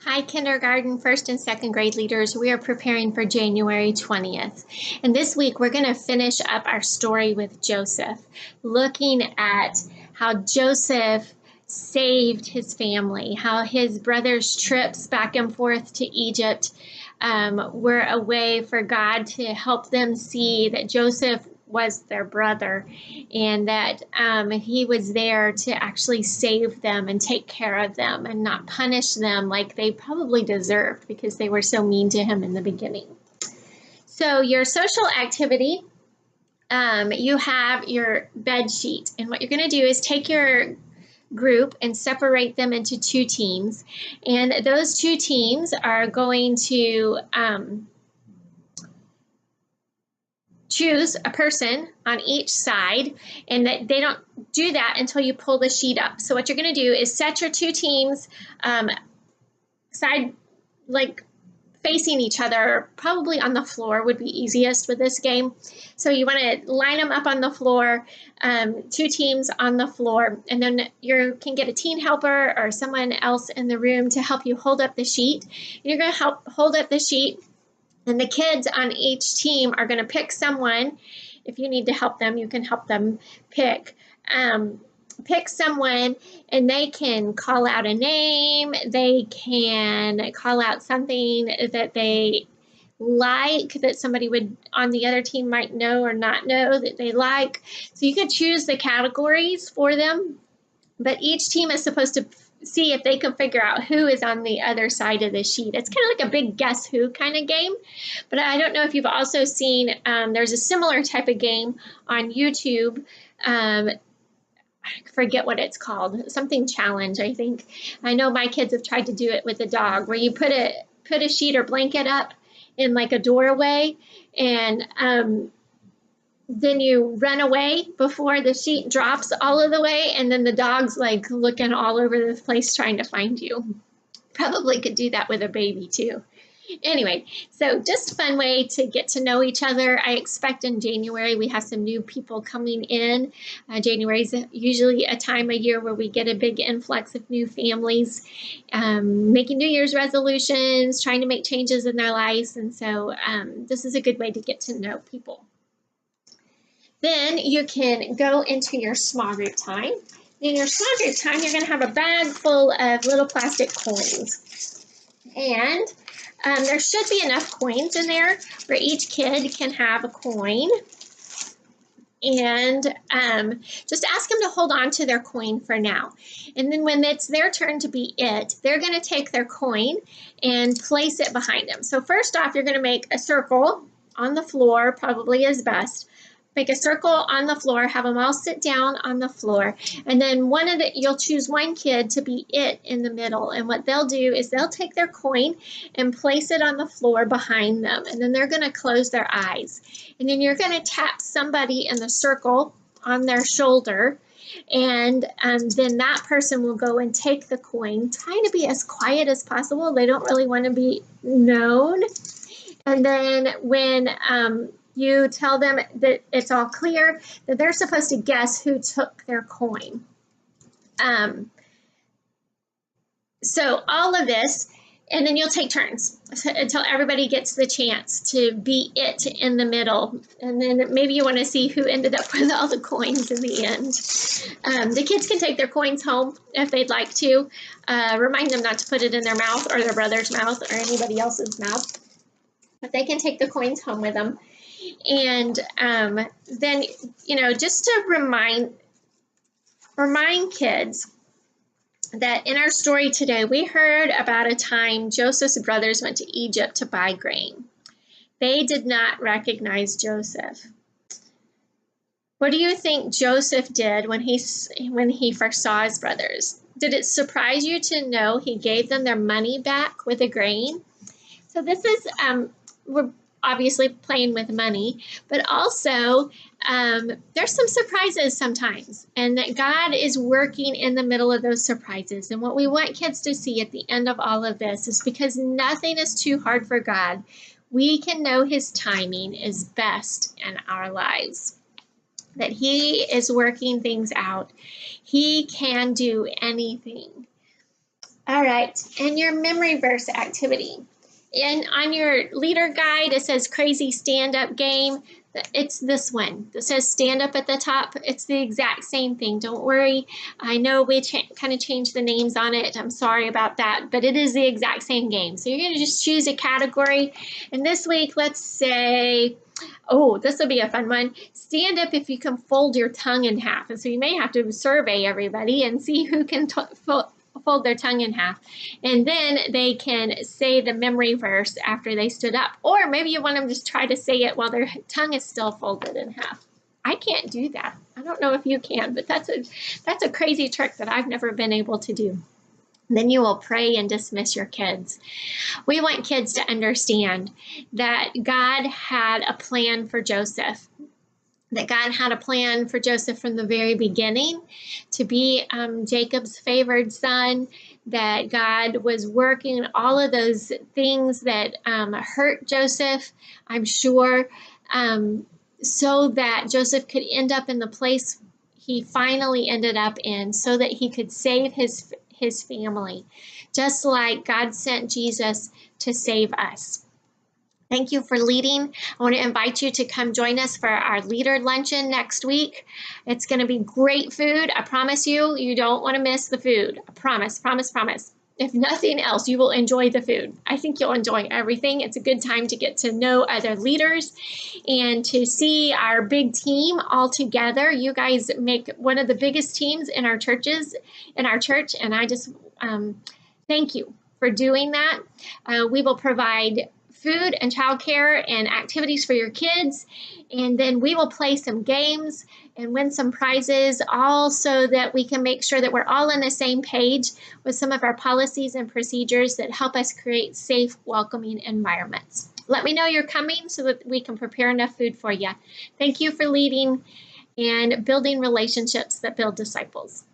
Hi, kindergarten, first and second grade leaders. We are preparing for January 20th. And this week, we're going to finish up our story with Joseph, looking at how Joseph saved his family, how his brothers' trips back and forth to Egypt were a way for God to help them see that Joseph was their brother and that he was there to actually save them and take care of them and not punish them like they probably deserved because they were so mean to him in the beginning. So your social activity, you have your bed sheet, and what you're going to do is take your group and separate them into two teams, and those two teams are going to choose a person on each side, and that they don't do that until you pull the sheet up. So what you're going to do is set your two teams side, like facing each other, probably on the floor would be easiest with this game. So you want to line them up on the floor, two teams on the floor, and then you can get a teen helper or someone else in the room to help you hold up the sheet. You're going to help hold up the sheet, and the kids on each team are going to pick someone. If you need to help them, you can help them pick someone, and they can call out a name. They can call out something that they like, that somebody would on the other team might know or not know that they like. So you could choose the categories for them, but each team is supposed to see if they can figure out who is on the other side of the sheet. It's kind of like a big guess who kind of game, but I don't know if you've also seen, there's a similar type of game on YouTube. I forget what it's called, something challenge, I think. I know my kids have tried to do it with a dog, where you put a sheet or blanket up in like a doorway, and then you run away before the sheet drops all of the way, and then the dog's like looking all over the place trying to find you. Probably could do that with a baby too. Anyway, so just a fun way to get to know each other. I expect in January we have some new people coming in. January is usually a time of year where we get a big influx of new families making New Year's resolutions, trying to make changes in their lives, and so this is a good way to get to know people. Then you can go into your small group time. In your small group time, you're going to have a bag full of little plastic coins. And there should be enough coins in there where each kid can have a coin. And just ask them to hold on to their coin for now. And then when it's their turn to be it, they're going to take their coin and place it behind them. So first off, you're going to make a circle on the floor, probably is best. Make a circle on the floor, have them all sit down on the floor, and then you'll choose one kid to be it in the middle, and what they'll do is they'll take their coin and place it on the floor behind them, and then they're going to close their eyes, and then you're going to tap somebody in the circle on their shoulder, and then that person will go and take the coin, trying to be as quiet as possible. They don't really want to be known. And then when you tell them that it's all clear, that they're supposed to guess who took their coin. So all of this, and then you'll take turns until everybody gets the chance to be it in the middle. And then maybe you want to see who ended up with all the coins in the end. The kids can take their coins home if they'd like to. Remind them not to put it in their mouth or their brother's mouth or anybody else's mouth. But they can take the coins home with them. And then, just to remind kids that in our story today, we heard about a time Joseph's brothers went to Egypt to buy grain. They did not recognize Joseph. What do you think Joseph did when he first saw his brothers? Did it surprise you to know he gave them their money back with the grain? So this is, we're obviously playing with money, but also there's some surprises sometimes, and that God is working in the middle of those surprises. And what we want kids to see at the end of all of this is, because nothing is too hard for God, we can know his timing is best in our lives, that he is working things out. He can do anything. All right, and your memory verse activity. And on your leader guide, it says crazy stand-up game. It's this one that says stand up at the top. It's the exact same thing. Don't worry. I know we kind of changed the names on it. I'm sorry about that, but it is the exact same game. So you're going to just choose a category. And this week, let's say, oh, this will be a fun one. Stand up if you can fold your tongue in half. And so you may have to survey everybody and see who can fold their tongue in half. And then they can say the memory verse after they stood up. Or maybe you want them to just try to say it while their tongue is still folded in half. I can't do that. I don't know if you can, but that's a crazy trick that I've never been able to do. Then you will pray and dismiss your kids. We want kids to understand that God had a plan for Joseph. That God had a plan for Joseph from the very beginning to be Jacob's favored son, that God was working all of those things that hurt Joseph, I'm sure, so that Joseph could end up in the place he finally ended up in, so that he could save his family, just like God sent Jesus to save us. Thank you for leading. I want to invite you to come join us for our leader luncheon next week. It's going to be great food. I promise you, you don't want to miss the food. I promise, promise, promise. If nothing else, you will enjoy the food. I think you'll enjoy everything. It's a good time to get to know other leaders and to see our big team all together. You guys make one of the biggest teams in our church, and I just thank you for doing that. We will provide food and childcare and activities for your kids, and then we will play some games and win some prizes, all so that we can make sure that we're all on the same page with some of our policies and procedures that help us create safe, welcoming environments. Let me know you're coming so that we can prepare enough food for you. Thank you for leading and building relationships that build disciples.